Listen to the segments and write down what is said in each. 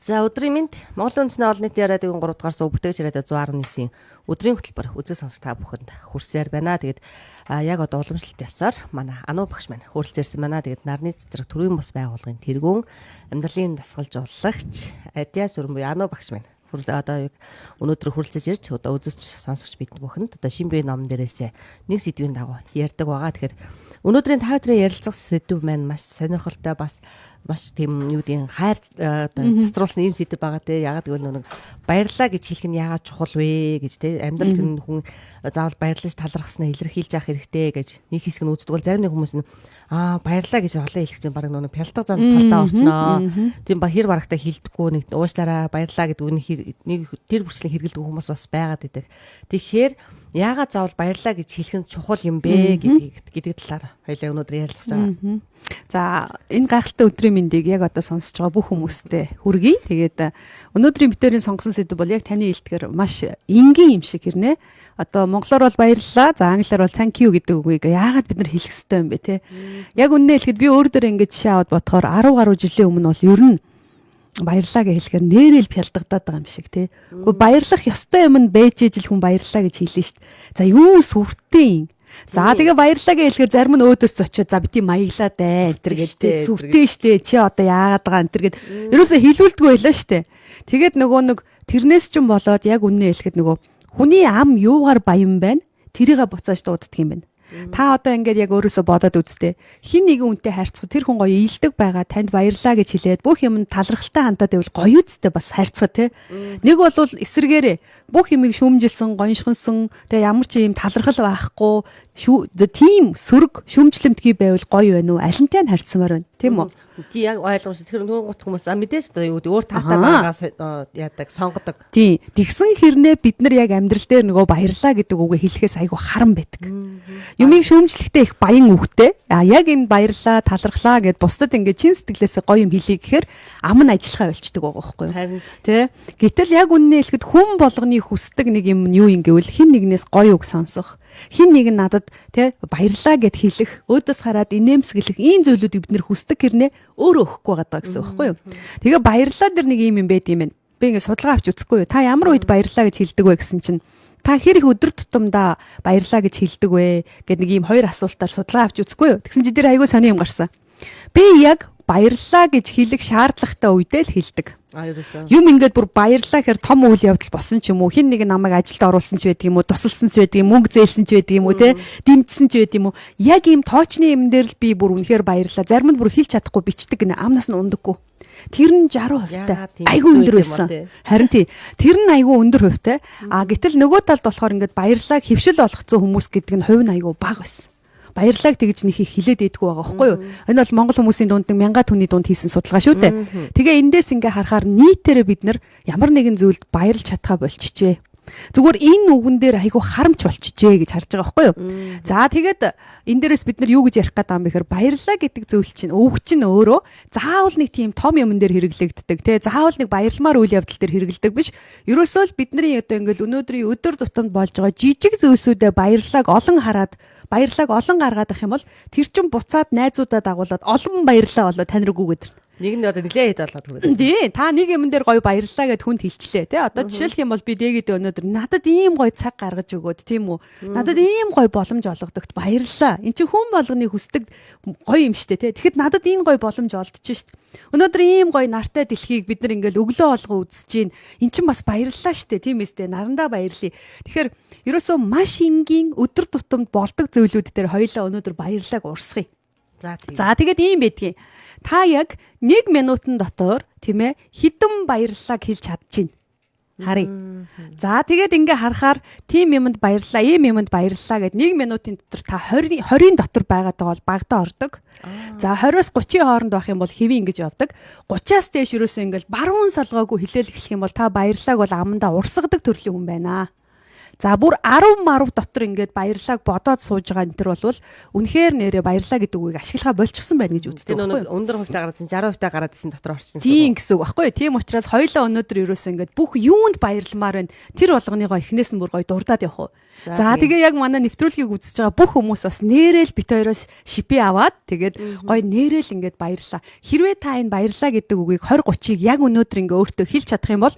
За өдрийн мэнд Монгол үндэсний олон нийтийн радиогийн 3 дугаар суу бүтээгч радио 119-ийн өдрийн хөтөлбөр үзэг сонсох та бүхэнд хүрсээр байна. Тэгээд яг одоо уламжлалт ёсоор манай Ану багш маань хүрэлцээрсэн байна. Тэгээд нарны цэцэрэг төрийн бус байгууллагын тэргүүн амьдралын дасгалжуулагч Адиа Сүрэн буюу Ану багш маань одоо яг өнөөдөр хүрэлцэж ирж одоо үзэж сонсогч бид бүхэнд одоо шин бие ном дээрээсээ нэг сэдвийн дагуу ярьдаг байгаа. Тэгэхээр өнөөдрийн та бүхэн ярилцах сэдв маань маш сонирхолтой бас маш тийм юу гэдэг хайр цэцруулсан ийм сэдв байгаа те. Ягаад гэвэл нэг баярлаа гэж хэлэх нь яагаад чухал вэ гэж те. Амьдрал тэр хүн заавал баярлаж талархснаа илэрхийлж явах хэрэгтэй гэж нэг хэсэг нь үздэг бол зарим нэг хүмүүс нь баярлаа гэж олон хэлэх чинь баг нэг пялдаг зам талтаа орчноо. Тийм ба хэр барагтаа хилдэггүй нэг уушлаараа баярлаа гэдэг нэг тэр бүрчлэн хэрэгэлдэг хүмүүс бас байгаад идэг. Тэгэхээр яагаад заавал баярлаа гэж хэлэх нь чухал юм бэ гэдэг талаар хоёлаа өнөөдөр ярилцах байгаа. За энэ гайхалтай өдрийн мэндийг яг одоо сонсож байгаа бүх хүмүүстээ хүргэе. Тэгээд өнөөдрийн битэрийн сонгосон сэдв бол яг таны хэлдгээр маш энгийн юм шиг хэрнээ. Одоо монголоор бол баярлалаа, за англиар бол thank you гэдэг үгийг яагаад бид нар хэлэх ёстой юм бэ те? Яг үннээ хэлэхэд би өөр дөр ингэж жишээ аваад бодохоор 10 гаруй жилийн өмнө бол ер нь баярлалаа гэж хэлэхээр нэрэл пялдагдаад байгаа юм шиг те. Гэхдээ баярлах ёстой юм нь байж ижил хүн баярлалаа гэж хэлнэ шүү дээ. За юу сүртэй юм. За тэгээ баярлалаа гэж хэлэхээр зарим нь өөдөөс зочиод за бити маяглаа даа энэ төр гэж те. Сүртэй штэ чи одоо яагаад байгаа энэ төр гэд ерөөсө хэлүүлдэггүй байлаа штэ. Тэгээд нөгөө нэг тэрнээс ч юм болоод яг үннээ хэлэхэд нөгөө хүний ам юугаар баян байна? Тэрийгэ буцааж дууддаг юм байна. Та одоо ингээд яг өөрөөсөө бодоод үзтээ. Хин нэгэн үнтэй харьцах тэр хүн гоё ийдэг байгаа танд баярлаа гэж хэлээд бүх юм талархалтай хандаад байвал гоё үсттэй бас харьцах те. Нэг бол эсэргээрээ бүх юмыг шүүмжилсэн, гоншгонсон тэгээ ямар ч юм талархал байхгүй тийм сөрөг шүүмжлэмтгий байвал гоё байна уу? Алинтай нь харьцмаар байна. Тийм үү? Тий яг ойлгомжтой. Тэр нуугт хүмүүс мэдээж одоо юу өөр таатай байгаас яадаг сонгодог. Тий. Тэгсэн хэрнээ бид нар яг амьдрал дээр нөгөө баярлаа гэдэг үгээ хэлэхээс айгүй харан байдаг. Юмыг шүүмжлэхдээ их баян үгтэй. Яг энэ баярлаа, талархлаа гэд бусдад ингээд чин сэтгэлээсээ гоё юм хэлье гэхээр ам нь ажиллахаа болчдөг байгаа байхгүй юу? Харин тий. Гэтэл яг үннээ хэлэхэд хүн болгоны хүсдэг нэг юм юу юм гэвэл хин нэгнээс гоё үг сонсох. Хин нэг нь надад тий баярлаа гэд хэлэх, өөдөөс хараад инээмсэглэх ийм зүйлүүдийг бид нэр хүсдэг хэрнээ өөрөө өгөхгүй байгаа гэсэн үг байхгүй юу? Тэгээ баярлаа дэр нэг юм байд юм байна. Би ингээд судалгаа авч үзэхгүй юу? Та ямар үед баярлаа гэж хэлдэг вэ гэсэн чинь та хэр их өдөр тутамдаа баярлаа гэж хэлдэг вэ гэд нэг ийм хоёр асуултаар судалгаа авч үзэхгүй юу? Тэгсэн чи тэр айгүй сони юм гарсан. Би яг баярлаа гэж хэлэх шаардлагатай үедээ л хэлдэг. Юм ингээд бүр баярлаа гэхээр том үйл явдал болсон ч юм уу, хин нэг намайг ажилд оруулсан ч байдаг юм уу, тусалсан ч байдаг юм, мөнгө зээлсэн ч байдаг юм уу, те дэмжсэн ч байдаг юм уу. Яг ийм тоочны юм дээр л би бүр үнэхээр баярлаа. Зарим нь бүр хэлж чадахгүй бичдэг гэнэ, амнаас нь ундаггүй. Тэр нь 60% айгүй өндөр байсан. Харин тий. Тэр нь айгүй өндөр хувьтай. Гэтэл нөгөө талд болохоор ингээд баярлааг хөвшил болгоцсон хүмүүс гэдэг нь хувь нь айгүй бага байсан. Баярлааг тэгж нэг их хилээд идэггүй байгаа байхгүй юу? Энэ бол монгол хүмүүсийн дунд 1000 түүний дунд хийсэн судалгаа шүү дээ. Тэгээ эндээс ингээ харахаар нийтээрээ бид нар ямар нэгэн зүйлд баярлж чадхаа болчихжээ. Зүгээр энэ үгэн дээр айгүй харамч болчихжээ гэж харж байгаа байхгүй юу? За тэгээд энэ дээрээс бид нар юу гэж ярих гэдэг юм бэ гэхээр баярлаа гэдэг зүйл чинь үг чинь өөрөө заавал нэг тийм том юм дээр хэрэглэгддэг тий. Заавал нэг баярламаар үйл явдал дээр хэрэглэдэг биш. Ерөөсөө л бидний одоо ингээл өнөөдрийн өдөр тутамд болж байгаа жижиг зүйлсүүдэд баярлааг олон хараад баярлааг олон гаргаад ах юм бол тэр чин буцаад найзуудаа дагуулад олон баярлаа болоо тань руу гүгээд. Нэг нь одоо нилээ хэд болоод гүгээд. Тий, та нэг юм дээр гоё баярлаа гэд хүнд хэлчлээ тий. Одоо жишээлх юм бол би дээгээд өнөөдөр надад ийм гоё цаг гаргаж өгөөд тийм үү. Надад ийм гоё боломж олгодогт баярлаа. Энд чинь хүн болгоны хүсдэг гоё юм штэ тий. Тэгэхэд надад энэ гоё боломж олдчих штэ. Өнөөдөр ийм гоё нартай дэлхийг бид нар ингээл өглөө олго үзэж гин. Эн чинь бас баярлаа штэ тийм эстэй нарандаа баярлая. Тэгэхээр ерөөсөө маш энгийн өдөр тутамд болдог зүйлүүд дээр хоёлаа өнөөдөр баярлааг урсгая. За тэгээд ийм байдгийг. Та яг 1 минутын дотор тийм ээ хэдэн баярлалаа хэлж чадчихна. Харъя. За тэгээд ингээ харахаар тийм юмд баярлалаа, ийм юмд баярлалаа гэд 1 минутын дотор та 20-ын дотор байгаад байгаа бол багтаа ордог. За 20-оос 30-ийн хооронд байх юм бол хэвэн ингэж явдаг. 30-аас дээш ерөөсөө ингээл баруун солгоогүй хэлээл эхлэх юм бол та баярлалааг бол амандаа урсгадаг төрлийн хүн байна. За бүр 10 марав дотор ингээд баярлалаа бодоод сууж байгаа энэ төр болвол үнэхээр нэрээ баярлалаа гэдэг үгийг ашиглахаа болчихсон байна гэж үздэг байхгүй юу? байхгүй юу? Өндөр хувьтай гараад 60% гараад исэн дотор орчихсон. Тийм гэсэн үг байхгүй юу? Тийм учраас хоёулаа өнөөдөр ерөөсөө ингээд бүх юунд баярламаар байна. Тэр болгоныгоо эхнээс нь бүр гоё дурдаад явах уу. За тэгээ яг манай нэвтрүүлгийг үзэж байгаа бүх хүмүүс бас нэрэл бит хоёроос шипи аваад тэгээд гоё нэрэл ингээд баярлаа. Хэрвээ та энэ баярлаа гэдэг үгийг 20-30-ыг яг өнөөдөр ингээ өөртөө хэлж чадах юм бол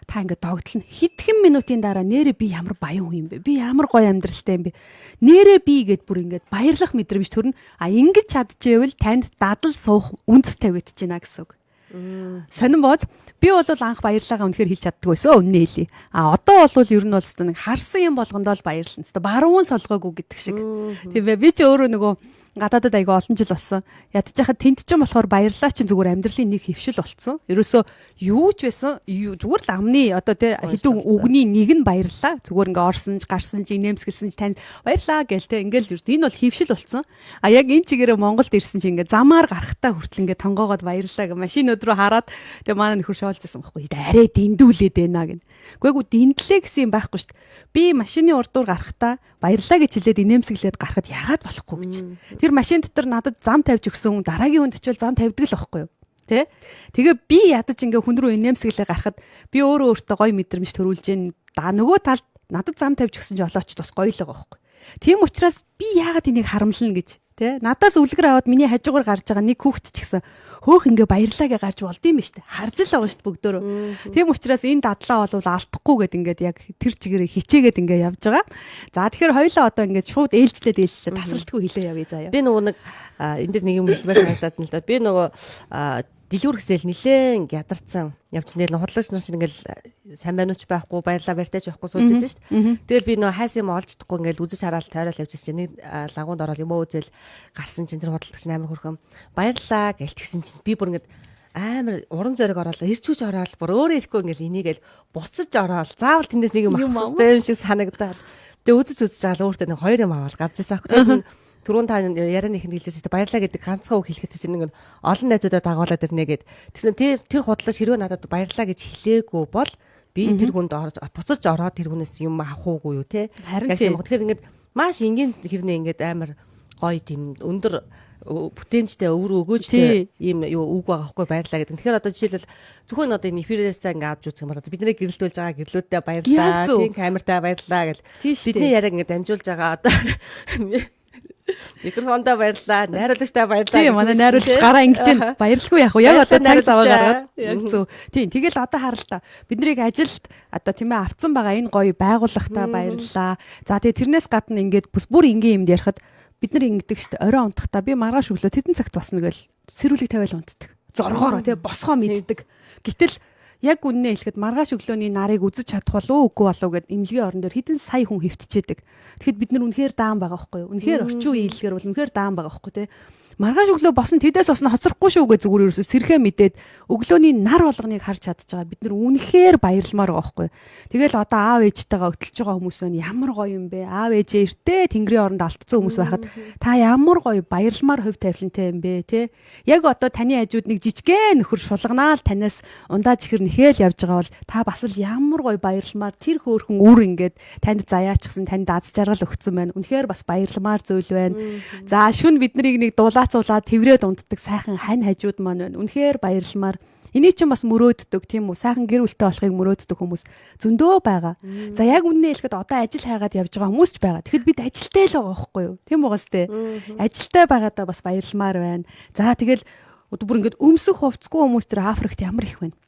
та ингээд догтлно. Хэдхэн минутын дараа нэрээ би ямар баян хүн юм бэ? Би ямар гоё амьдралтай юм бэ? Нэрээ би гэд бүр ингээд баярлах мэдрэмж төрнө. Ингэж чадчихвэл танд дадал суух үндэс тавигдаж байна гэсэн үг. Сонин бооз би бол анх баярлаагаа үнэхээр хэлж чаддгүй байсан өмнө хэлий. Одоо бол ер нь бол нэг харсан юм болгондоо л баярлана. Баруун солгоогүй гэдэг шиг. Тийм бай. Би ч өөрөө нөгөө гадаадад айгаа олон жил болсон. Ядчихад тент ч юм болохоор баярлаа чинь зүгээр амьдралын нэг хөвшил болцсон. Ерөөсөө юу ч байсан зүгээр л амны одоо тий хэдэн үгний нэг нь баярлаа. Зүгээр ингээ орсон ч гарсан ч инээмсгэлсэн ч танд баярлаа гээл тий ингээл энэ бол хөвшил болцсон. Яг энэ чигээрээ Монголд ирсэн чи ингээ замаар гарахтаа хүртэл ингээ тонгоогоод баярлаа гэ машин өдрөө хараад тэгээ манай нөхөр шоолжсэн байхгүй. Арай дэндүүлээд байна гэн. Үгүй дэндлээ гэсэн юм байхгүй шүү дээ. Би машины урдуур гарахтаа баярлаа гэж хэлээд инээмсэглээд гарахад яагаад болохгүй гэж. Тэр машин дотор надад зам тавьж өгсөн хүн дараагийн хүнд очивол зам тавьдаг л байхгүй юу? Тэ? Тэгээ би ядаж ингээ хүн рүү инээмсэглээ гарахад би өөрөө өөртөө гоё мэдрэмж төрүүлж гин. Нөгөө талд надад зам тавьж өгсөн ч олооч бас гоё л байгаа байхгүй. Тийм учраас би яагаад энийг харамлна гэж. Тэ? Надаас үлгэр аваад миний хажуугаар гарч байгаа нэг хүүхэд ч гэсэн хөөх ингээ баярлаагээ гарч болдсон юм ба штэ. Харж л байгаа штэ бүгдөө. Тийм учраас энэ дадлаа бол алдахгүй гэд ингээд яг тэр чигээрээ хичээгээд ингээ явж байгаа. За тэгэхээр хоёлаа одоо ингээд шууд ээлжлээд тасралтгүй хэлээ явъя заяа. Би нөгөө нэг энэ дэр нэг юм хэлмээр санагдаад нь л да. Би нөгөө дэлгүүр гэсэл нилээн ядарсан явчихсан. Тэгэл худлаач нар шиг ингээл сайн байна уу ч байхгүй баярлаа баяртай ч байхгүй сууж байсан шүү дээ. Тэгэл би нөгөө хайс юм олж чадахгүй ингээл үзэж хараал тойрол явж ирсэн. Нэг лагуунд ороод юм үзэл гарсан чинь тэр худалдагч амар хөрхөн баярлаа гэлтгсэн чинь би бүр ингээд амар уран зориг ороод ирчүүч ороод бүр өөрөө ирэхгүй ингээл энийгээл буцаж ороод заавал тэндээс нэг юм авах хэрэгтэй юм шиг санагдаад. Тэгээ үзэж байгаа л өөртөө нэг хоёр юм аваад гарч ирсэн аахгүй. Түрүүн та ярианы ихэнд хэлжсэн чинь баярлаа гэдэг ганцхан үг хэлэхэд чинь нэг олон найзуудаа дагуулад ирнэ гэд. Тэгэхээр тэр худлаач хэрвээ надад баярлаа гэж хэлээгүй бол би тэр хүнд буцаж ороод тэр хүнээс юм авах уугүй юу те. Харин тийм. Тэгэхээр ингээд маш энгийн хэрнээ ингээд амар гоё тийм өндөр бүтээмжтэй өвөр өгөөжтэй ийм юу үг байгаа хгүй баярлаа гэдэг. Тэгэхээр одоо жишээлбэл зөвхөн одоо энэ эфирээс ингээ авч үзэх юм бол одоо бидний гэрэлтүүлж байгаа гэрлүүдтэй баярлаа, тийм камертай баярлаа гэл. Бидний яриаг ингээ дамжуулж байгаа одоо микрофондоо баярлаа, найруулагчтай баярлаа. Тийм, манай найруулагч гараа ингэж байна. Баярлгүй яах вэ? Яг одоо цаг заваа гаргаад. Яг зөв. Тийм, тэгэл одоо харалтаа. Биднийг ажилд одоо тийм ээ авцсан байгаа энэ гоё байгууллагатай баярлаа. За тэгээ тэрнээс гадна ингээд бүр ингийн юмд ярихад бид нар ингэдэг шүү дээ. Орой унтахдаа би маргааш өглөө тэдэн цагт босно гэл сэрүүлэг тавиал унтдаг. Зоргоороо тий босгоо мэддэг. Гэтэл яг үннээ хэлэхэд маргааш өглөөний нарыг үзэж чадах болов үгүй болов гэд имлэгийн орон дээр хэдэн сая хүн хөвтчээдэг. Тэгэхэд бид нар үнэхээр даан байгаа байхгүй юу? Үнэхээр орчин үеийн хэлгээр бол үнэхээр даан байгаа байхгүй тий. Маргааш өглөө босон тэдээс босно хоцрохгүй шүү гэж зүгээр ерөөсө сэрхээ мэдээд өглөөний нар болгоныг харж чадж байгаа. Бид нар үнэхээр баярлмаар байгаа байхгүй. Тэгэл одоо аав ээжтэйгээ өтөлж байгаа хүмүүс байна. Ямар гоё юм бэ? Аав ээжээ эртээ тэнгэрийн оронд алдсан хүмүүс байхад та ямар гоё баярлмаар хөв тавилантай юм бэ те? Яг одоо таны хажууд нэг жижигхэн нөхөр шулганаал танаас ундаж ихэр нэхэл явж байгаа бол та бас л ямар гоё баярлмаар тэр хөөрхөн үр ингээд танд заяачсан танд аз жаргал өгсөн байна. Үнэхээр бас баярлмаар зүйл байна. За шүн бид нарыг нэг дулаацуулаад тэврээд унтдаг сайхан хань хажууд маань байна. Үнэхээр баярлмаар. Энийг чинь бас мөрөөддөг тийм үү? Сайхан гэр бүлтэй болохыг мөрөөддөг хүмүүс зөндөө байгаа. За яг үннээ хэлэхэд одоо ажил хайгаад явж байгаа хүмүүс ч байгаа. Тэгэхэд бид ажилтай л байгаа байхгүй юу? Тийм угаас тээ. Ажилтай байгаадаа бас баярлмаар байна. За тэгэл бүр ингээд өмсөх хувцсгүй хүмүүс тэр Африкт ямар их байна.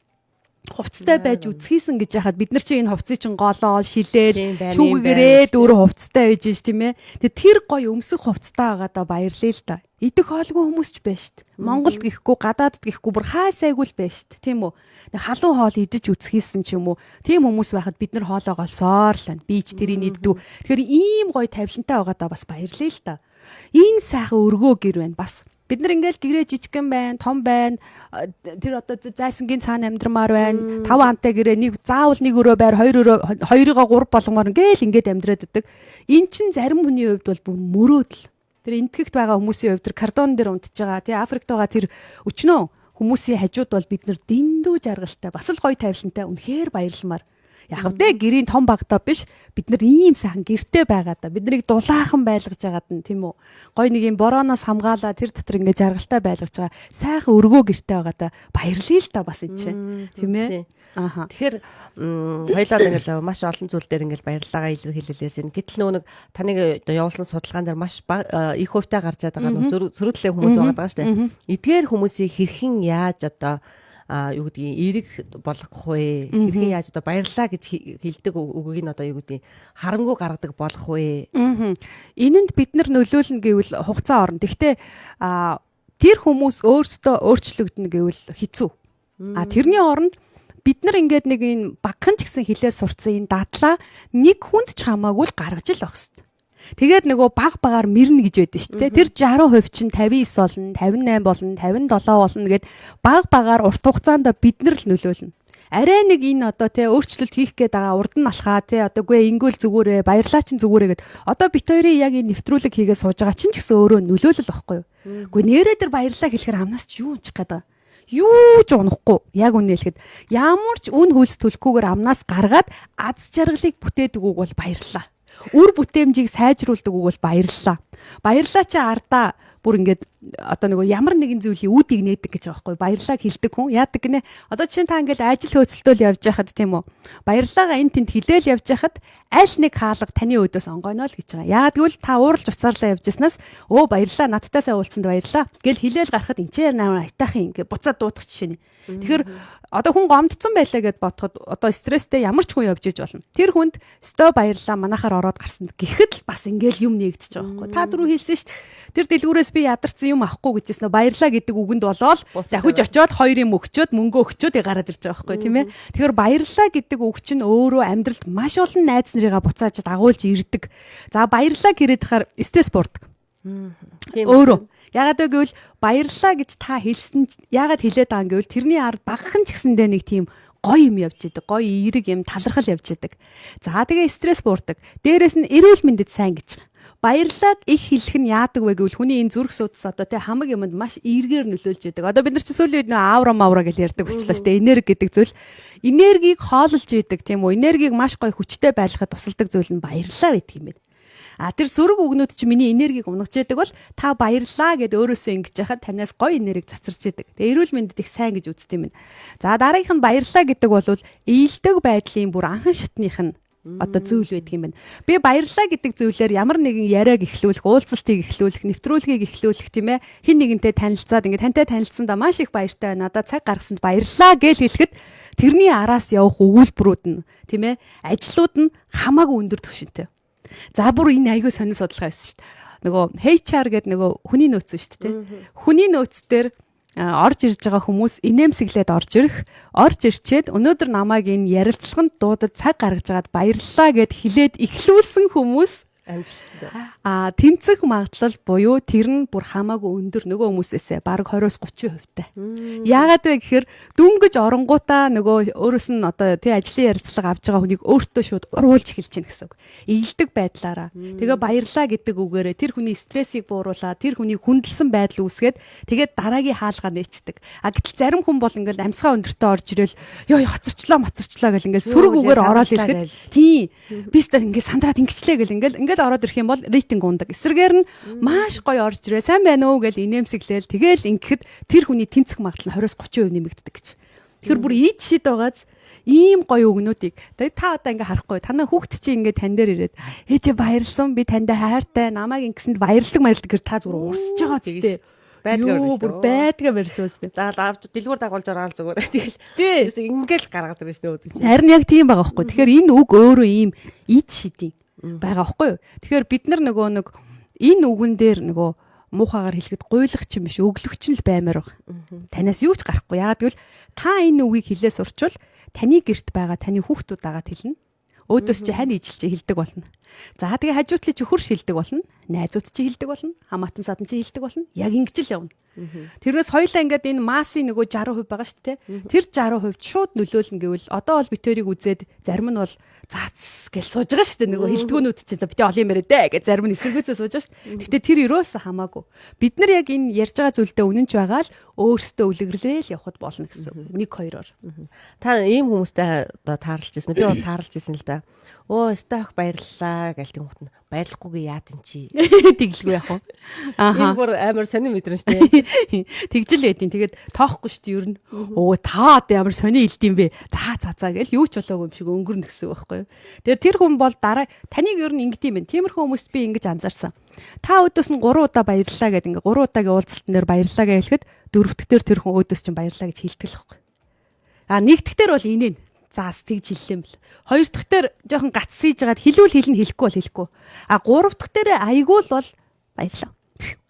Хувцтай байж үсгийсэн гэж яхад бид нар чи энэ хувцсыг чин голоо шилээл шүүгээрээ дөрөв хувцтай байж ш тийм ээ. Тэгээ тэр гоё өмсөх хувцтай байгаадаа баярлээ л да. Идэх хоолгүй хүмүүс ч байна штт. Монголд гэхгүй гадаадд гэхгүй бүр хаа сайгүй л байна штт. Тийм үү. Нэг халуун хоол идэж үсгийсэн ч юм уу. Тийм хүмүүс байхад бид нар хоолоо голсоор л байна. Би ч тэрийг иддэг. Тэгэхээр ийм гоё тавилантай байгаадаа бас баярлээ л да. Энэ сайхан өргөө гэр байна бас. Бид нар ингээл гэрээ жижигхэн байна, том байна. Тэр одоо зайсангийн цаана амьдрмаар байна. 5 антай гэрээ нэг заавал нэг өрөө байр, 2 өрөө, 2-ыг 3 болгомоор ингээл ингээд амьдраад идэг. Эн чин зарим хүний хувьд бол мөрөөдөл. Тэр энтгэгт байгаа хүмүүсийн хувьд тэр кардон дээр унтж байгаа. Тэгээ Африкт байгаа тэр өчнөө хүмүүсийн хажууд бол бид нар дэндүү жаргалтай, бас л гоё тавилантай, үнэхээр баярлмаар. Яг вэ гэрийн том багтаа биш бид нар ийм сайхан гэртэй байгаа да. Бид нарыг дулаахан байлгаж байгаад нь тийм үү. Гой нэг юм борооноос хамгаалаа тэр дотор ингээд жаргалтай байлгаж байгаа. Сайхан өргөө гэртэй байгаа да. Баярлалаа л та бас энэ чинь. Тийм ээ. Ааха. Тэгэхээр хоёлаа ингээл маш олон зүйл дээр ингээл баярлалаа илэрхийлэл ярьж байна. Гэтэл нөгөө нэг таныг одоо явуулсан судалгаан дээр маш их хувьтай гарч байгаа нөгөө зөрөглөө хүмүүс байгаа шүү дээ. Эдгээр хүмүүсийг хэрхэн яаж одоо юу гэдгийг эерэг болгох вэ? Хэрхэн яаж одоо баярлалаа гэж хэлдэг үгийг нь одоо юу гэдгийг харамгүй гаргадаг болох вэ? Энэнд бид нар нөлөөлнө гэвэл хугацаа орно. Гэхдээ тэр хүмүүс өөрсдөө өөрчлөгдөнө гэвэл хэцүү. Тэрний оронд бид нар ингээд нэг энэ багхан ч гэсэн хилээ сурцсан энэ дадлаа нэг хүнд ч хамаагүй л гаргаж л байх хэвээр. Тэгээд нөгөө багаар мэрнэ гэж байдаг шүү дээ. Тэр 60% чинь 59 болно, 58 болно, 57 болно гэд багаар урт хугацаанд бид нар л нөлөөлнө. Арай нэг энэ одоо тий өөрчлөлт хийх гээд байгаа урд нь алхаа тий одоогүй ингүүл зүгүүрээ баярлаа чин зүгүүрээ гэд одоо бит хоёрын яг энэ нэвтрүүлэг хийгээд сууж байгаа чинь ч гэсэн өөрөө нөлөөлөл واخгүй юу. Үгүй нэрээ дээр баярлаа хэлэхээр амнаас ч юу унчих гээд байгаа. Юу ч унахгүй. Яг үнэ хэлэхэд ямар ч үн хөлс төлөхгүйгээр амнаас гаргаад аз жаргалыг бүтээдэг үг бол баярлаа. Үр бүтээмжийг сайжруулдаг үг бол баярлалаа. Баярлалаа чи ардаа бүр ингээд одоо нөгөө ямар нэгэн зүйлийн үүдийг нээдэг гэж байгаа байхгүй баярлалаа хэлдэг хүн яадаг гинэ одоо чинь та ингээд ажил хөөцөлтөөл явж байхад тийм үү баярлалаа энэ тэнд хилээл явж байхад аль нэг хаалга таны өдөөс онгойно л гэж байгаа яадаг гэвэл та ууралж уцаарлаа явж яснаас өө баярлалаа надтай сайн уулзсанд баярлалаа гэл хилээл гарахад энэ ч наа айтаахан ингээд буцаад дуудах жишээ нь тэгэхээр одоо хүн гомдсон байлаа гэд бодоход одоо стресстэй ямар ч хүн явж иж болно тэр хүнд өстой баярлалаа манахаар ороод гарсанд гэхэд л бас ингээд юм нээгдэж байгаа байхгүй та дөрөв хэлсэн шүү дээ тэр дэлгүүрээс би ядарсан юм авахгүй гэжсэн баярлаа гэдэг үгэнд болоод дахиж очиод хоёр юм өгчөөд мөнгө өгчөөд гараад ирж байгаа байхгүй тийм ээ тэгэхээр баярлаа гэдэг үг чинь өөрөө амьдралд маш олон найз нарыгаа буцааж дагуулж ирдэг за баярлаа гэрэд хахаар стресс буурдаг өөрөө ягаад вэ гэвэл баярлаа гэж та хэлсэн ягаад хэлээд байгаа юм гэвэл тэрний ард багхан ч гэсэндээ нэг тийм гоё юм явж идэг гоё эерэг юм талархал явж идэг за тэгээ стресс буурдаг дээрэс нь эрүүл мэндэд сайн гэж баярлалаа их хэлэх нь яадаг вэ гэвэл хүний энэ зүрх судас одоо тий хамаг юмд маш эергээр нөлөөлж идэг. Одоо бид нар чи сүүлийн үед нөө аура гэж ярьдаг болчихлоо шүү дээ. Энерги гэдэг зүйл энергийг хоололж идэг тийм үү? Энергийг маш гоё хүчтэй байлгахад тусалдаг зүйл нь баярлалаа байдаг юм байна. Тэр сөрөг үгнүүд чи миний энергийг унгаж яадаг бол та баярлалаа гэд өөрөөсөө ингэж яхад танаас гоё энерги цацарч идэг. Тэгээ эрүүл мэндэд их сайн гэж үздэг юм байна. За дараагийнх нь баярлалаа гэдэг бол ээлдэг байдлын бүр анхан шатных нь одоо зүйл байдаг юм байна. Би баярлалаа гэдэг зүйлээр ямар нэгэн яриаг эхлүүлэх, уулзалтыг эхлүүлэх, нэвтрүүлгийг эхлүүлэх тийм ээ. Хин нэгэнтэй танилцаад ингээд тантай танилцсандаа маш их баяртай байна. Надад цаг гаргасанд баярлалаа гэж хэлэхэд тэрний араас явах өгүүлбэрүүд нь тийм ээ. Ажлууд нь хамаагүй өндөр түвшинтэй. За бүр энэ айгүй сонир судалгаа байсан шүү дээ. Нөгөө HR гэдэг нөгөө хүний нөөц шүү дээ. Хүний нөөц дээр орж ирж байгаа хүмүүс инээмсэглээд орж ирчээд өнөөдөр намайг энэ ярилцлаганд дуудаж цаг гаргаж агаад баярлалаа гэд хэлээд эхлүүлсэн хүмүүс амжилттай. Тэнцэх магадлал буюу тэр нь бүр хамаагүй өндөр нөгөө хүмүүсээсээ бараг 20-30% таа. Яагаад вэ гэхээр дүнгэж оронгуудаа нөгөө өөрөөс нь одоо тий ажлын ярилцлага авч байгаа хүнийг өөртөө шууд уруулж эхэлж чинь гэсэн үг. Ийгдэг байдлаараа. Тэгээ баярлаа гэдэг үгээрээ тэр хүний стрессийг бууруулаад тэр хүний хүндэлсэн байдал үүсгээд тэгээд дараагийн хаалгаа нээчдэг. Гэтэл зарим хүн бол ингээл амьсгаа өндөртөө орж ирэл ёо хоцорчлоо гэл ингээл сүрэг үгээр ороод ирэхэд тий бистэ ингээд сандраад ингэчлээ гэл ингээл ороод ирэх юм бол рейтинг ундаг. Эсрэгээр нь маш гоё орж ирээ. Сайн байна уу гэж инээмсэглээл тэгээл ингэхэд тэр хүний тэнцэх магадлал нь 20-30% нэмэгддэг гэж. Тэгэхээр бүр ийд шид байгааз ийм гоё өгнүүдийг тэгээд та одоо ингээ харахгүй танаа хүүхд чи ингээ тань дээр ирээд ээжээ баярлсан би таньда хайртай намайг ингэсэнд баярлаг гэр та зүгээр урсж байгаа зү. Байдгаа барьж байгаа. За авч дэлгүүр дагуулж ороод зүгээр. Тэгэл ингээл гаргаад ирсэн нөө. Харин яг тийм байгаа байхгүй. Тэгэхээр энэ үг өөрөө ийм ийд шидийн байгаа байхгүй юу. Тэгэхээр бид нар нөгөө нэг энэ үгэн дээр нөгөө муухагаар хэлэхэд гуйлах ч юм биш өглөгч нь л баймаар байгаа. Танаас юу ч гарахгүй. Ягаад гэвэл та энэ үгийг хэлээ сурчвал таны гэрт байгаа таны хүүхдүүд дагаад хэлнэ. Өөдөөс чи хань ижилж хэлдэг болно. За тэгээ хажуутлын чи хурш хэлдэг болно. Найзууд чи хэлдэг болно. Хамаатан садан чи хэлдэг болно. Яг ингэж л явна. Тэрнээс хоёлаа ингээд энэ массын нөгөө 60% байгаа шүү дээ. Тэр 60% шууд нөлөөлнө гэвэл одоо бол битэрийг үзээд зарим нь бол заац гэл сууж байгаа шүү дээ. Нөгөө хилдгүүнүүд чинь за битээ олон юмэрэ дээ гэж зарим нь эсэргүүцээ сууж байгаа шүү дээ. Гэтэ тэр ерөөсөө хамаагүй. Бид нар яг энэ ярьж байгаа зүйлдээ үнэнч байгаа л өөрсдөө үлгэрлээл явахд болно гэсэн. 1-2-оор. Та ийм хүмүүстэй одоо таарлаж ирсэн. Би бол таарлаж ирсэн л да. Оо, сток баярлалаа гэлтэн хутна. Баярлахгүйгээ яад ин чи. Тэглгүй яах вэ? Энэ бүр амар сони мэдрэн штэ. Тэгжил байдیں۔ Тэгээд тоохгүй штэ ер нь. Оо, та одоо ямар сони илдэм бэ? За гэл юу ч болоогүй юм шиг өнгөрнө гэсэн үг байхгүй юу? Тэгээд тэр хүн бол дараа таныг ер нь ингэдэм байх. Тиймэрхүү хүмүүст би ингэж анзаарсан. Та өдөөс нь 3 удаа баярлалаа гэдэг ингээ 3 удаагийн уулзалтан дээр баярлалаа гэж хэлэхэд дөрөвдөг дээр тэр хүн өдөөс чинь баярлалаа гэж хэлдэг л байхгүй. Нэгдэх дээр бол инээ. За тэгж хэллээ юм бэл. Хоёр дахь дээр жоохон гацсийж жагаад хэлвэл хэлнэ хэлэхгүй бол хэлэхгүй. Гурав дахь дээр айгүй л бол баярлаа.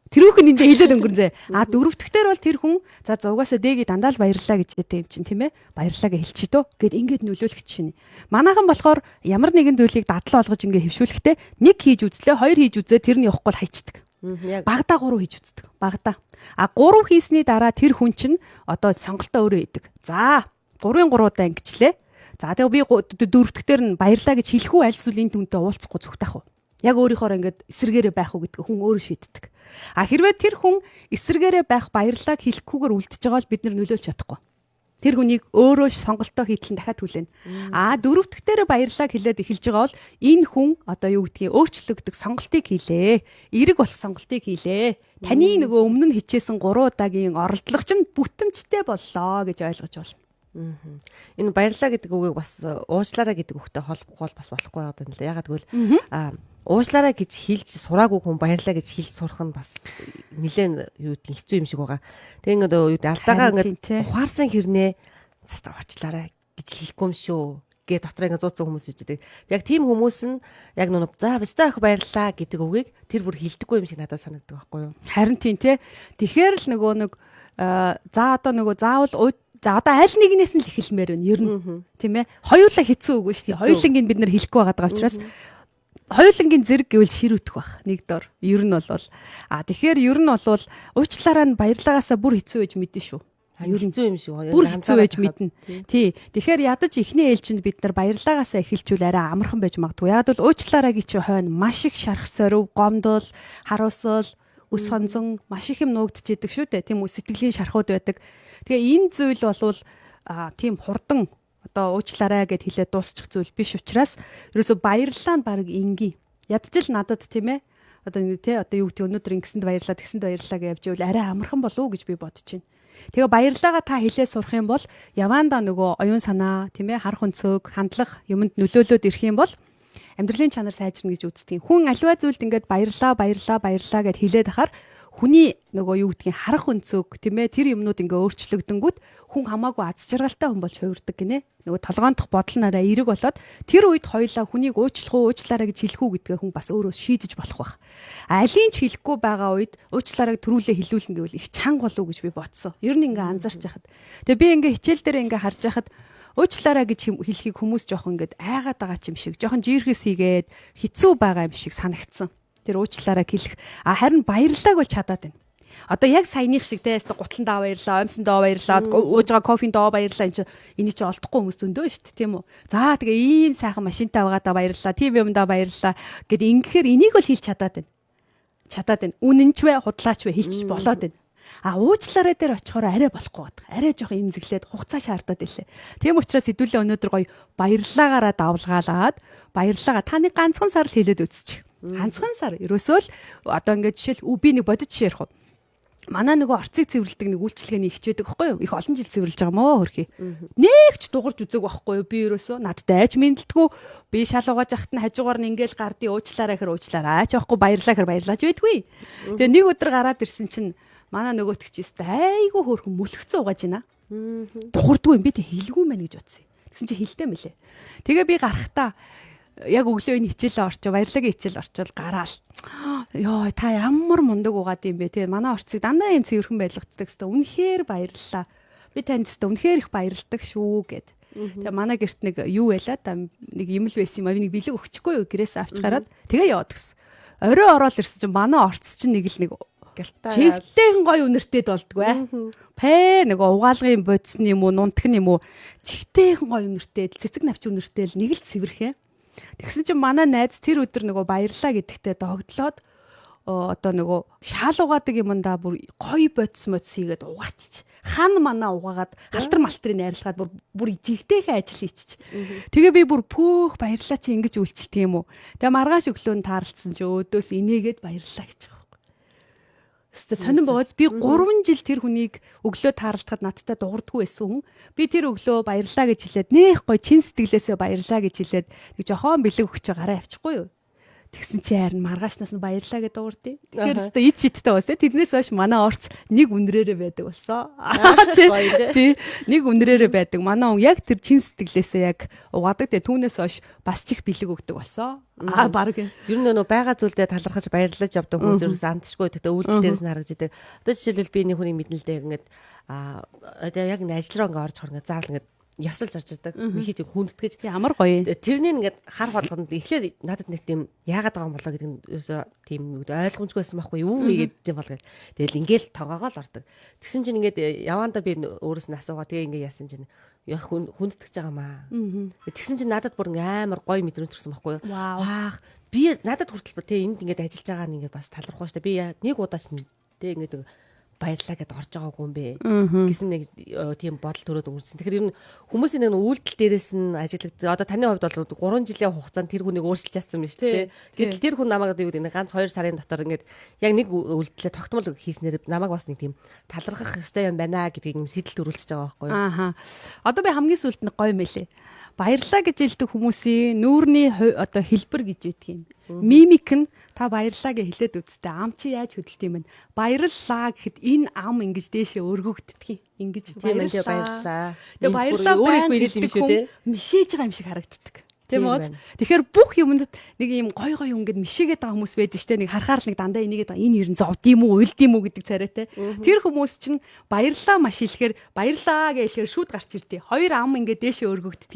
Тэрүүхэн эндээ хэлээд өнгөрнөө. Дөрөв дахь дээр бол тэр хүн за угаасаа дэги дандаа л баярлаа гэж яддаг юм чинь тийм ээ. Баярлаагаа хэлчих дөө гэд ингээд нөлөөлөх чинь. Манайхан болохоор ямар нэгэн зүйлийг дадлаа олгож ингээд хөвшүүлэхдээ нэг хийж үзлээ, хоёр хийж үзээ тэр нь явахгүй л хайчдаг. Багада 3 хийж үздэг. Багада. 3 хийсний дараа тэр хүн чинь одоо сонголтоо өөрөө хийдэг. За 3-3 удаа ингэчлээ. За тэгээ би дөрөвдөх дээр нь баярлаа гэж хэлэх үү аль эсвэл энэ түнтэй уулзахгүй зүгтах уу? Яг өөрийнхөө ингээд эсэргээрээ байх уу гэдэг хүн өөрөө шийддэг. Хэрвээ тэр хүн эсэргээрээ байх баярлааг хэлэхгүйгээр үлдчихэж байгаа бол бид нар нөлөөлж чадахгүй. Тэр хүнийг өөрөө сонголтоо хийтлэн дахиад хүлээнэ. Дөрөвдөх дээр баярлааг хэлээд эхэлж байгаа бол энэ хүн одоо юу гэдгийг өөрчлөгдөх сонголтыг хийлээ. Эерэг болох сонголтыг хийлээ. Таны нөгөө өмнө нь хичээсэн 3 удаагийн оролдлого чинь бүтэмжтэй боллоо гэж ойлгож байна. Энэ баярлаа гэдэг үгийг бас уучлаарай гэдэг үгтэй холбохгүй бас болохгүй байгаа юм л да. Ягаад гэвэл уучлаарай гэж хэлж сураагүй хүн баярлаа гэж хэлж сурах нь бас нэлээд юу гэдэг хэцүү юм шиг байгаа. Тэгээ ингээд юу гэдэг алдаагаа ингээд ухаарсан хэрнээ уучлаарай гэж хэлэхгүй юм шүү гээ дотроо ингээд зууцсан хүмүүс иждэг. Яг тийм хүмүүс нь яг нүг за бистэ ах баярлаа гэдэг үгийг тэр бүр хэлдэггүй юм шиг надад санагддаг байхгүй юу? Харин тийм те. Тэгэхээр л нөгөө нэг за одоо нөгөө заавал за одоо аль нэгнээс нь л эхэлмээр байна. Ер нь тийм ээ. Хоёулаа хэцүү үгүй шүү дээ. Хоёулангийн бид нар хэлэхгүй байгаа учраас хоёулангийн зэрэг гэвэл ширүүтэх байх. Нэг дор. Ер нь бол тэгэхээр ер нь бол уучлаараа нь баярлагаасаа бүр хэцүү байж мэдэн шүү. Ер нь хэцүү юм шиг. Бүр хэцүү байж мэднэ. Тий. Тэгэхээр ядаж эхний ээлжинд бид нар баярлагаасаа эхэлжүүл арай амархан байж магадгүй. Яг бол уучлаараагийн чи хойно маш их шарах сорив, гомдол, харуусал, өс хонзон маш их юм нуугдчихэдэг шүү дээ. Тийм үү сэтгэлийн шархууд байдаг. Тэгээ энэ зүйл болвол тийм хурдан одоо уучлаарай гэд хэлээд дуусчих зүйл биш учраас ерөөсө баярлалаа нь баг энгийн. Ядчил надад тийм ээ. Одоо юу гэдэг өнөөдөр ингэсэнд баярлалаа, тэгсэнд баярлалаа гэж явж ивэл арай амархан болов уу гэж би бодож байна. Тэгээ баярлалаагаа та хэлээ сурах юм бол яваандаа нөгөө оюун санаа, тийм ээ, харах өнцөг, хандлах юмд нөлөөлөд ирэх юм бол амьдралын чанар сайжирна гэж үздэг. Хүн аливаа зүйлд ингээд баярлаа гэд хэлээд ахаар хүний нөгөө юу гэдгийг харах өнцөг тийм ээ тэр юмнууд ингээ өөрчлөгдөнгүүт хүн хамаагүй аз жаргалтай хүн болж хувирдаг гинэ. Нөгөө толгоондох бодол нараа эерэг болоод тэр үед хоёлаа хүнийг уучлаарай гэж хэлэх үү гэдгээ хүн бас өөрөө шийдэж болох байх. Алийг ч хэлэхгүй байгаа үед уучлаарайг төрүүлээ хэлүүлнэ гэвэл их чанга болов уу гэж би бодсон. Ер нь ингээ анзаарч яхад. Тэгээ би ингээ хичээл дээр ингээ харж яхад уучлаарай гэж хэлхийг хүмүүс жоохон ингээд айгаад байгаа ч юм шиг жоохон жирэхэс хийгээд хэцүү байгаа юм шиг санагдсан. Тэр уучлаарай хэлэх. Харин баярлалааг бол чадаад байна. Одоо яг саяных шиг те гутлан даа баярлаа, оймсон доо баярлаа, ууж байгаа кофеин доо баярлаа энийг чи олдохгүй хүмүүс зөндөө шүү дээ тийм үү. За тэгээ ийм сайхан машинтай байгаадаа баярлаа, тийм юмдаа баярлаа гэд ингэхээр энийг бол хэлж чадаад байна. Чадаад байна. Үнэнч вэ, худлаач вэ хэлчих болоод байна. Уучлаарай дээр очихоор арай болохгүй байдаг. Арай жоохон имзэглээд хугацаа шаардаад байлээ. Тийм учраас хэдүүлээ өнөөдөр гоё баярлаагаараа давлгаалаад баярлаагаа таны ганцхан сар л хэлээд үзчих. Ганцхан сар ерөөсөө л одоо ингээд жишээл би нэг бодит жишээ ярих уу. Манай нөгөө орцыг цэвэрлдэг нэг үйлчлэгээний ихч байдаг байхгүй юу? Их олон жил цэвэрлж байгаа мó хөрхий. Нэгч дуурж үзег байхгүй юу? Би ерөөсөө надтай айж мэдлдэггүй. Би шал угааж ахт нь хажуугаар нь ингээл гардыг уучлаарай гэхэр уучлаарай. Аач байхгүй баярлаа гэхэр баярлаач байдгүй. Тэгээ нэг өдөр гараад ирсэн чинь манай нөгөөтгч өстэй айгүй хөөрхөн мөлгцөө угааж байна. Дуурдгүй юм би тэг хэлгүй мэн гэж утсан. Тэгсэн чи хэлтэй мөлий. Тэгээ би гарахтаа яг өглөө энэ хичээлээ орчоо баярлагын хичээл орчвол гараал. Йоо та ямар мундаг угаад юм бэ те манай орцыг дандаа юм цэвэрхэн байлгацдаг хэвээр үнэхээр баярлалаа. Би танд хэвээр үнэхээр их баярлдаг шүү гэд. Тэгээ манай гэрт нэг юу байлаа та нэг юм л байсан юм аа би нэг бэлэг өгчихгүй юу гэрээс авч гараад тэгээ яваад гисэн. Орой ороод ирсэн чинь манай орц чинь нэг л нэг Чихтэйхэн гоё үнэртэйд болдгоо. Пэ нөгөө угаалгын бодисны юм уу, нунтгын юм уу? Чихтэйхэн гоё үнэртэйд, цэцэг навч үнэртэйл нэг л цэвэрхээ. Тэгсэн чинь манай найз тэр өдөр нөгөө баярлаа гэдэгтээ догдлоод одоо нөгөө шаал угаадаг юмдаа бүр гоё бодис хийгээд угаачч. Хан манаа угаагаад алтар малтрыг найрлахад бүр жигтэйхээ ажил хийчих. Тэгээ би бүр пөөх баярлаа чи ингэж үйлчлдэг юм уу. Тэгээ маргааш өглөө нь таарлцсан чи өөдөөс инээгээд баярлаа гэж байгаа юм. Өстө сонирн бооз би 3 жил тэр хүнийг өглөө таарлахад надтай дуурдгүй байсан хүн. Би тэр өглөө баярлаа гэж хэлээд нэх гоё чин сэтгэлээсээ баярлаа гэж хэлээд нэг жохон бэлэг өгч гараа авчихгүй юу. Тэгсэн чи харин маргаашнаас нь баярлаа гэдэг дуурдээ. Тэгэхээр өстө ид шидтэй бас тэрнээс хойш манай орц нэг үнрээрээ байдаг болсон. Тий. Нэг үнрээрээ байдаг. Манай он яг тэр чин сэтгэлээсээ яг угаадаг. Тэгээ түүнээс хойш бас чих бэлэг өгдөг болсон. Баг. Ер нь нөгөө байгаа зүйлдээ талархаж баярлаж явдаг хүмүүс ерөөс андчгүй тэгтээ үйлдэл дээрээс нь харагдж идэг. Одоо жишээлбэл би нэг хүний мэднэлдээ ингээд одоо яг нэг ажил руу ингээд орж хор ингээд заавал ингээд ясалж орж ирдэг. Михий зүг хүндэтгэж ямар гоё. Тэрнийг ингээд хар болгонд эхлээд надад нэг тийм яагаад байгаа юм болоо гэдэг нь ерөөсөө тийм ойлгомжгүй байсан байхгүй юу гэдэг юм бол тэгэл ингээл тоогоогоо л ордог. Тэгсэн чинь ингээд явандаа би өөрөөс нь асуугаа тэгээ ингээд яасан чинь яг хүндэтгэж байгаа маа. Тэгсэн чинь надад бүр амар гоё мэдрэмж төрсөн байхгүй юу. Ваа би надад хүртэл тэ энд ингээд ажиллаж байгаа нь ингээд бас талархуу штэ. Би нэг удаа ч тэ ингээд баярлаа гэдээ орж байгаагүй юм бэ гэсэн нэг тийм бодол төрөөд өнгөрсөн. Тэгэхээр ер нь хүмүүсийн нэг үйлдэл дээрээс нь ажилладаг. Одоо таны хувьд бол 3 жилийн хугацаанд тэр хүнийг өөрчилж чадсан юм шүү дээ. Гэтэл тэр хүн намайг одоо юу гэдэг нэг ганц 2 сарын дотор ингээд яг нэг үйлдэлээ тогтмол хийснээр намайг бас нэг тийм талархах ёстой юм байна гэдгийг юм сэтэл төрүүлчихэж байгаа байхгүй юу. Одоо би хамгийн сүүлд нэг гоё мэлээ. Баярлаа гэж хэлдэг хүмүүсийн нүүрний одоо хэлбэр гэж байдаг юм. Мимик нь та баярлаа гэж хэлээд үзтээ. Ам чи яаж хөдөлт юм бэ? Баярлаа гэхэд энэ ам ингэж дээшээ өргөгддөг юм. Ингэж баярлаа. Тэгээ баярлаа өөрөө хэлдэг юм шүү дээ. Мишээж байгаа юм шиг харагддаг. Тийм үү? Тэгэхээр бүх юмд нэг юм гой ингээд мишээгээд байгаа хүмүүс байдаг штэ. Нэг харахаар л нэг дандаа энийгээд байгаа. Энэ нэр нь зовд юм уу, уйлд юм уу гэдэг царайтай. Тэр хүмүүс чинь баярлаа маш хэлэхээр баярлаа гэж хэлэхээр шүүд гарч ирдээ. Хоёр ам ингээд дээшээ өргөгддөг.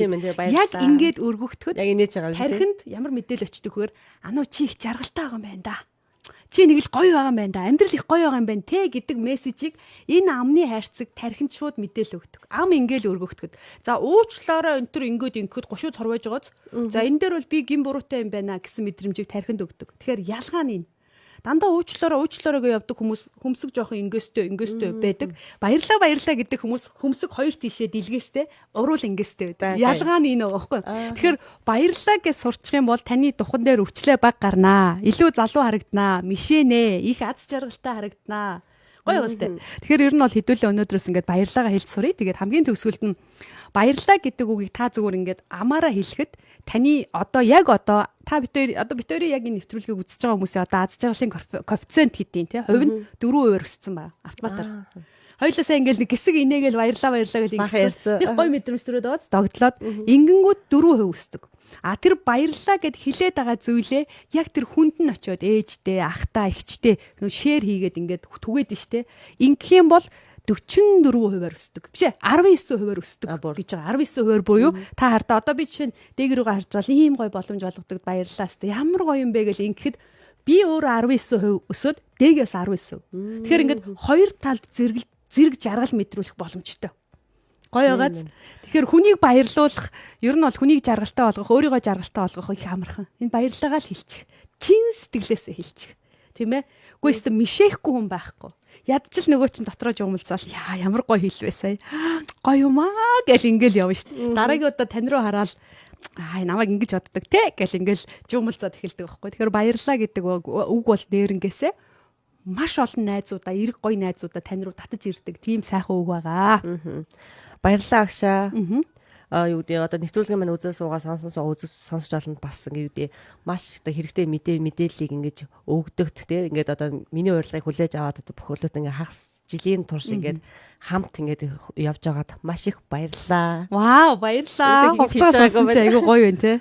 Яг ингээд өргөгдөхөд яг инээж байгаа юм. Тархинд ямар мэдээлэл очдөг вэхээр ануу чи их жаргалтай байгаа юм байна да. Чи нэг л гоё байгаа юм байна да. Амьдрал их гоё байгаа юм байна те гэдэг мессежийг энэ амны хайрцаг тархинд шууд мэдээлэл өгдөг. Ам ингээл өргөгдөхөд. За уучлаарай энэ төр ингээд гушууд хорвож байгааз. За энэ дээр бол би гин буруутай юм байна гэсэн мэдрэмжийг тархинд өгдөг. Тэгэхээр ялгаа нь энэ. Дандаа уучлаарай гэж явдаг хүмүүс хөмсөг жоохон ингээстэй байдаг. Баярлаа гэдэг хүмүүс хөмсөг хоёр тишээ дэлгээстэй, уруул ингээстэй байдаг. Ялгаа нь энэ байгаа байхгүй. Тэгэхээр баярлаа гэж сурчих юм бол таны духан дээр өвчлөө баг гарнаа. Илүү залуу харагданаа, мишэнэ, их аз жаргалтай харагданаа. Гоё бастай. Тэгэхээр ер нь бол хэдүүлээ өнөөдрөөс ингээд баярлаагаа хэлж сурыг. Тэгээд хамгийн төгсгөлд нь баярлаа гэдэг үгийг та зүгээр ингээд амаараа хэлэхэд таны одоо та бид хоёрын яг энэ нэвтрүүлгийг үзэж байгаа хүмүүсийн одоо аз жаргалын коэффициент гэдгийг тий хувь нь 4% өссөн байна автоматар. Хоёулаасаа ингээл нэг хэсэг инээгээл баярлаа гэж ярьсан. Нэг гоё мэдрэмж төрөөд байгааз догдлоод ингэнгүүт 4% өсдөг. Тэр баярлаа гэд хэлээд байгаа зүйлээ яг тэр хүнд нь очиод ээжтэй, ахтай, эгчтэй шеэр хийгээд ингээд түгээд нь штэ. Ингэх юм бол 44%-аар өсдөг. Биш ээ 19%-аар өсдөг гэж байгаа. 19%-аар буюу та хардаа одоо би жишээ нь дээг рүүгээ харж байгаа ийм гоё боломж олгодог баярлалаа хэвээр ямар гоё юм бэ гэж ингэхэд би өөрөө 19% өсөөд дээгээс 19%. Тэгэхээр ингээд хоёр талд зэрэг жаргал мэдрүүлэх боломжтой. Гоё байгааз. Тэгэхээр хүнийг баярлуулах, ер нь бол хүнийг жаргалтай болгох, өөрийгөө жаргалтай болгох их амархан. Энэ баярлалаа л хэлчих. Чин сэтгэлээсээ хэлчих. Тийм ээ. Үгүй ээ мишээхгүй хүн байхгүй. Ядчил нөгөө чин дотроо жуумалцаал ямар гоё хэлвэ сая. Гоё юм аа гэл ингээл явна шүү дээ. Дараагийн удаа тань руу хараад намайг ингэж боддог те гэл ингээл жуумалцаад эхэлдэг байхгүй. Тэгэхээр баярлаа гэдэг үг бол нэрнгээсээ маш олон найзуудаа, эрг гоё найзуудаа тань руу татаж ирдэг. Тийм сайхан үг байгаа. Баярлалаа агшаа. Юу гэдэг одоо нэвтрүүлгийн маань үзэл суугаа сонсож олонд бас ингээд маш одоо хэрэгтэй мэдээллийг ингэж өгдөгт те ингээд одоо миний урилгыг хүлээж аваад одоо бүхэлдээ ингээд хагас жилийн турш ингээд хамт ингээд явж байгаад маш их баярлалаа. Вау баярлалаа. Хугацаа сонсон чи айгүй гоё байна те.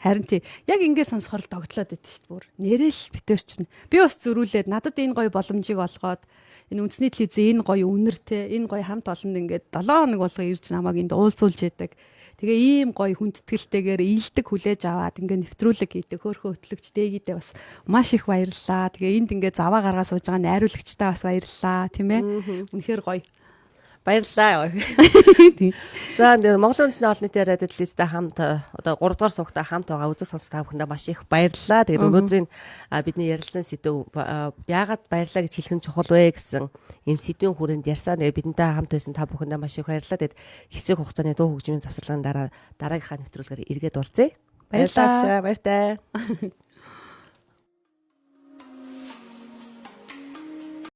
Харин тий яг ингээд сонсохоор л догтлоод байд шүү дээ бүр. Нэрэл битэр чинь би бас зөрүүлээд надад энэ гоё боломжийг олгоод энэ үндэсний телевизээ энэ гоё үнэртэй энэ гоё хамт олонд ингээд 7 хоног болго ирж намайг энд уулзуулж яадаг. Тэгээ ийм гоё хүндэтгэлтэйгээр ийдэг хүлээж аваад ингээ нэвтрүүлэг хийдэг хөөрхөн хөтлөгч дээгийдээ бас маш их баярлалаа. Тэгээ энд ингээ заваа гаргаа сууж байгаа найруулагчтай бас баярлалаа тийм ээ. Үнэхээр гоё. Баярлалаа. За Монголын үндэсний олон нийтийн радио телевизтэй хамт одоо 3 дугаар суугтай хамт байгаа үзэг сонсогч та бүхэндээ маш их баярлалаа. Тэгээд өнөөдрийн бидний ярилцсан сэдв яагаад баярлалаа гэж хэлэх нь чухал вэ гэсэн ийм сэдвийн хүрээнд ярьсан. Тэгээд бидэнтэй хамт байсан та бүхэндээ маш их баярлалаа. Тэгээд хэсэг хугацааны дуу хөгжмийн завсарлагын дараа дараагийнхаа нэвтрүүлгээр эргээд уулзъя. Баярлалаа. Баяртай.